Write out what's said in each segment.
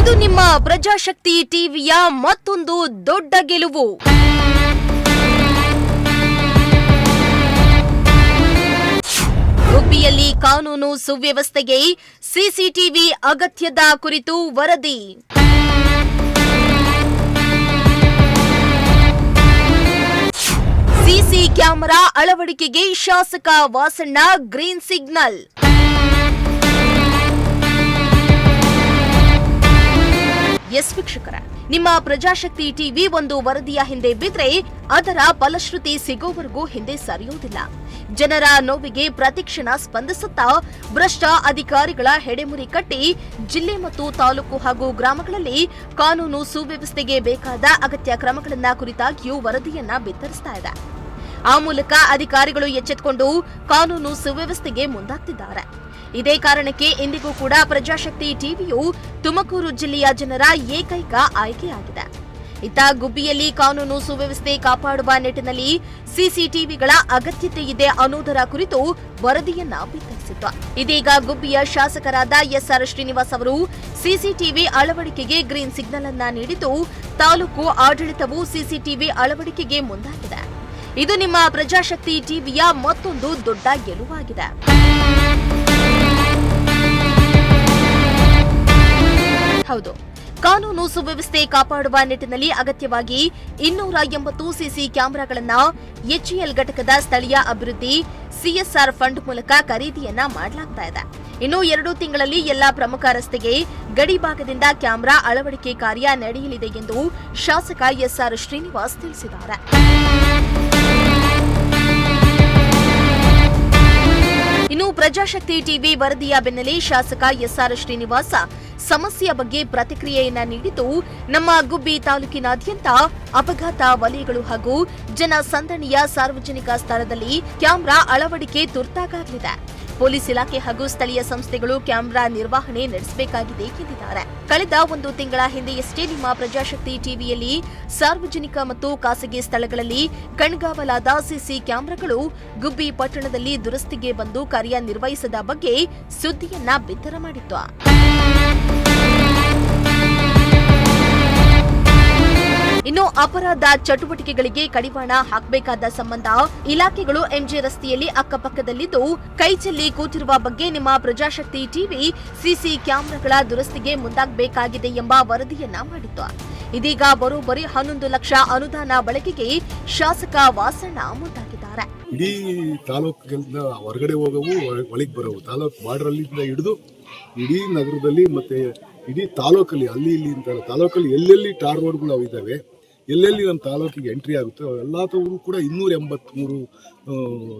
ಇದು ನಿಮ್ಮ ಪ್ರಜಾಶಕ್ತಿ ಟಿವಿಯ ಮತ್ತೊಂದು ದೊಡ್ಡ ಗೆಲುವು. ಗುಬ್ಬಿಯಲ್ಲಿ ಕಾನೂನು ಸುವ್ಯವಸ್ಥೆಗೆ ಸಿಸಿಟಿವಿ ಅಗತ್ಯದ ಕುರಿತು ವರದಿ. ಸಿಸಿ ಕ್ಯಾಮೆರಾ ಅಳವಡಿಕೆಗೆ ಶಾಸಕ ವಾಸಣ್ಣ ಗ್ರೀನ್ ಸಿಗ್ನಲ್. ಎಸ್ ವೀಕ್ಷಕರ, ನಿಮ್ಮ ಪ್ರಜಾಶಕ್ತಿ ಟಿವಿ ಒಂದು ವರದಿಯ ಹಿಂದೆ ಬಿದ್ರೆ ಅದರ ಫಲಶ್ರುತಿ ಸಿಗೋವರೆಗೂ ಹಿಂದೆ ಸರಿಯುವುದಿಲ್ಲ. ಜನರ ನೋವಿಗೆ ಪ್ರತಿಕ್ಷಣ ಸ್ಪಂದಿಸುತ್ತಾ ಭ್ರಷ್ಟ ಅಧಿಕಾರಿಗಳ ಹೆಡೆಮುರಿ ಕಟ್ಟಿ ಜಿಲ್ಲೆ ಮತ್ತು ತಾಲೂಕು ಹಾಗೂ ಗ್ರಾಮಗಳಲ್ಲಿ ಕಾನೂನು ಸುವ್ಯವಸ್ಥೆಗೆ ಬೇಕಾದ ಅಗತ್ಯ ಕ್ರಮಗಳನ್ನ ಕುರಿತಾಗಿಯೂ ವರದಿಯನ್ನ ಬಿತ್ತರಿಸ್ತಾ ಇದೆ. ಆ ಮೂಲಕ ಅಧಿಕಾರಿಗಳು ಎಚ್ಚೆತ್ತುಕೊಂಡು ಕಾನೂನು ಸುವ್ಯವಸ್ಥೆಗೆ ಮುಂದಾಗ್ತಿದ್ದಾರೆ. ಇದೇ ಕಾರಣಕ್ಕೆ ಇಂದಿಗೂ ಕೂಡ ಪ್ರಜಾಶಕ್ತಿ ಟಿವಿಯು ತುಮಕೂರು ಜಿಲ್ಲೆಯ ಜನರ ಏಕೈಕ ಆಯ್ಕೆಯಾಗಿದೆ. ಇತ್ತ ಗುಬ್ಬಿಯಲ್ಲಿ ಕಾನೂನು ಸುವ್ಯವಸ್ಥೆ ಕಾಪಾಡುವ ನಿಟ್ಟಿನಲ್ಲಿ ಸಿಸಿಟಿವಿಗಳ ಅಗತ್ಯತೆ ಇದೆ ಅನ್ನೋದರ ಕುರಿತು ವರದಿಯನ್ನ ಬಿತ್ತರಿಸಿತ್ತು. ಇದೀಗ ಗುಬ್ಬಿಯ ಶಾಸಕರಾದ ಎಸ್ಆರ್ ಶ್ರೀನಿವಾಸ್ ಅವರು ಸಿಸಿಟಿವಿ ಅಳವಡಿಕೆಗೆ ಗ್ರೀನ್ ಸಿಗ್ನಲ್ ಅನ್ನ ನೀಡಿದ್ದು, ತಾಲೂಕು ಆಡಳಿತವು ಸಿಸಿಟಿವಿ ಅಳವಡಿಕೆಗೆ ಮುಂದಾಗಿದೆ. ಇದು ನಿಮ್ಮ ಪ್ರಜಾಶಕ್ತಿ ಟಿವಿಯ ಮತ್ತೊಂದು ದೊಡ್ಡ ಗೆಲುವಾಗಿದೆ. ಹೌದು, ಕಾನೂನು ಸುವ್ಯವಸ್ಥೆ ಕಾಪಾಡುವ ನಿಟ್ಟಿನಲ್ಲಿ ಅಗತ್ಯವಾಗಿ 280 ಸಿಸಿ ಕ್ಯಾಮೆರಾಗಳನ್ನು ಎಚ್ಎಎಲ್ ಘಟಕದ ಸ್ಥಳೀಯ ಅಭಿವೃದ್ಧಿ ಸಿಎಸ್ಆರ್ ಫಂಡ್ ಮೂಲಕ ಖರೀದಿಯನ್ನ ಮಾಡಲಾಗ್ತಾ ಇದೆ. ಇನ್ನು 2 ತಿಂಗಳಲ್ಲಿ ಎಲ್ಲಾ ಪ್ರಮುಖ ರಸ್ತೆಗೆ ಗಡಿ ಭಾಗದಿಂದ ಕ್ಯಾಮೆರಾ ಅಳವಡಿಕೆ ಕಾರ್ಯ ನಡೆಯಲಿದೆ ಎಂದು ಶಾಸಕ ಎಸ್ಆರ್ ಶ್ರೀನಿವಾಸ್ ತಿಳಿಸಿದ್ದಾರೆ. ಇನ್ನು ಪ್ರಜಾಶಕ್ತಿ ಟಿವಿ ವರದಿಯ ಬೆನ್ನಲ್ಲೇ ಶಾಸಕ ಎಸ್ಆರ್ ಶ್ರೀನಿವಾಸ ಸಮಸ್ಯೆಯ ಬಗ್ಗೆ ಪ್ರತಿಕ್ರಿಯೆಯನ್ನ ನೀಡಿದ್ದು, ನಮ್ಮ ಗುಬ್ಬಿ ತಾಲೂಕಿನಾದ್ಯಂತ ಅಪಘಾತ ವಲಯಗಳು ಹಾಗೂ ಜನಸಂದಣಿಯ ಸಾರ್ವಜನಿಕ ಸ್ಥಳದಲ್ಲಿ ಕ್ಯಾಮೆರಾ ಅಳವಡಿಕೆ ತುರ್ತಾಗಲಿದೆ. ಪೊಲೀಸ್ ಇಲಾಖೆ ಹಾಗೂ ಸ್ಥಳೀಯ ಸಂಸ್ಥೆಗಳು ಕ್ಯಾಮೆರಾ ನಿರ್ವಹಣೆ ನಡೆಸಬೇಕಾಗಿದೆ ಎಂದಿದ್ದಾರೆ. ಕಳೆದ 1 ತಿಂಗಳ ಹಿಂದೆಯಷ್ಟೇ ನಿಮ್ಮ ಪ್ರಜಾಶಕ್ತಿ ಟಿವಿಯಲ್ಲಿ ಸಾರ್ವಜನಿಕ ಮತ್ತು ಖಾಸಗಿ ಸ್ಥಳಗಳಲ್ಲಿ ಕಣ್ಗಾವಲಾದ ಸಿಸಿ ಕ್ಯಾಮೆರಾಗಳು ಗುಬ್ಬಿ ಪಟ್ಟಣದಲ್ಲಿ ದುರಸ್ತಿಗೆ ಬಂದು ಕಾರ್ಯನಿರ್ವಹಿಸದ ಬಗ್ಗೆ ಸುದ್ದಿಯನ್ನ ಬಿತ್ತರ ಮಾಡಿತ್ತು. ಇನ್ನು ಅಪರಾಧ ಚಟುವಟಿಕೆಗಳಿಗೆ ಕಡಿವಾಣ ಹಾಕಬೇಕಾದ ಸಂಬಂಧ ಇಲಾಖೆಗಳು ಎಂಜೆ ರಸ್ತೆಯಲ್ಲಿ ಅಕ್ಕಪಕ್ಕದಲ್ಲಿದ್ದು ಕೈಚೆಲ್ಲಿ ಕೂತಿರುವ ಬಗ್ಗೆ ನಿಮ್ಮ ಪ್ರಜಾಶಕ್ತಿ ಟಿವಿ ಸಿಸಿ ಕ್ಯಾಮೆರಾಗಳ ದುರಸ್ತಿಗೆ ಮುಂದಾಗಬೇಕಾಗಿದೆ ಎಂಬ ವರದಿಯನ್ನ ಮಾಡಿತ್ತು. ಇದೀಗ ಬರೋಬ್ಬರಿ 11 ಲಕ್ಷ ಅನುದಾನ ಬಳಕೆಗೆ ಶಾಸಕ ವಾಸಣ್ಣ ಮುಂದಾಗಿದ್ದಾರೆ. ಇಡೀ ತಾಲೂಕಿನಿಂದ ಹೊರಗಡೆ ಹೋಗವು, ಒಳಗೆ ಬರೋವು, ತಾಲೂಕು ಬಾರ್ಡರ್ ಅಲ್ಲಿಂದ ಹಿಡಿದು ಇಡೀ ನಗರದಲ್ಲಿ ಮತ್ತೆ ಇಡೀ ತಾಲೂಕಲ್ಲಿ ಅಲ್ಲಿ ಇಲ್ಲಿ ಅಂತ ತಾಲೂಕಲ್ಲಿ ಎಲ್ಲೆಲ್ಲಿ ಟಾರ್ ರೋಡ್ಗಳು ಇದ್ದಾವೆ, ಎಲ್ಲೆಲ್ಲಿ ನಮ್ಮ ತಾಲೂಕಿಗೆ ಎಂಟ್ರಿ ಆಗುತ್ತೆ ಎಲ್ಲದೂ ಕೂಡ 283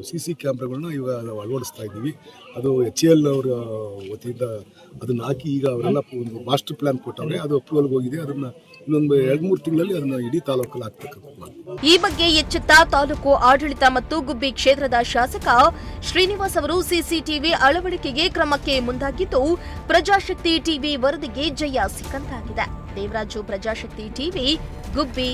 ಸಿಸಿ ಕ್ಯಾಮ್ರಾಗಳನ್ನ ಇವಾಗ ಅಳವಡಿಸ್ತಾ ಇದ್ದೀವಿ. ಅದು ಎಚ್ಎಎಲ್ ಅವರ ವತಿಯಿಂದ ಅದನ್ನ ಹಾಕಿ ಈಗ ಅವರೆಲ್ಲ ಒಂದು ಮಾಸ್ಟರ್ ಪ್ಲಾನ್ ಕೊಟ್ಟವ್ರೆ, ಅದು ಅಪ್ರೂವಲ್ಗೆ ಹೋಗಿದೆ. ಅದನ್ನ ಇನ್ನೊಂದು 2-3 ತಿಂಗಳಲ್ಲಿ ಅದನ್ನ ಇಡೀ ತಾಲೂಕಲ್ಲಿ ಹಾಕ್ತಕ್ಕಂಥ. ಈ ಬಗ್ಗೆ ಎಚ್ಚೆತ್ತ ತಾಲೂಕು ಆಡಳಿತ ಮತ್ತು ಗುಬ್ಬಿ ಕ್ಷೇತ್ರದ ಶಾಸಕ ಶ್ರೀನಿವಾಸ್ ಅವರು ಸಿಸಿಟಿವಿ ಅಳವಡಿಕೆಗೆ ಕ್ರಮಕ್ಕೆ ಮುಂದಾಗಿದ್ದು, ಪ್ರಜಾಶಕ್ತಿ ಟಿವಿ ವರದಿಗೆ ಜಯ ಸಿಕ್ಕಂತಾಗಿದೆ. ದೇವರಾಜು, ಪ್ರಜಾಶಕ್ತಿ ಟಿವಿ, ಗುಬ್ಬಿ.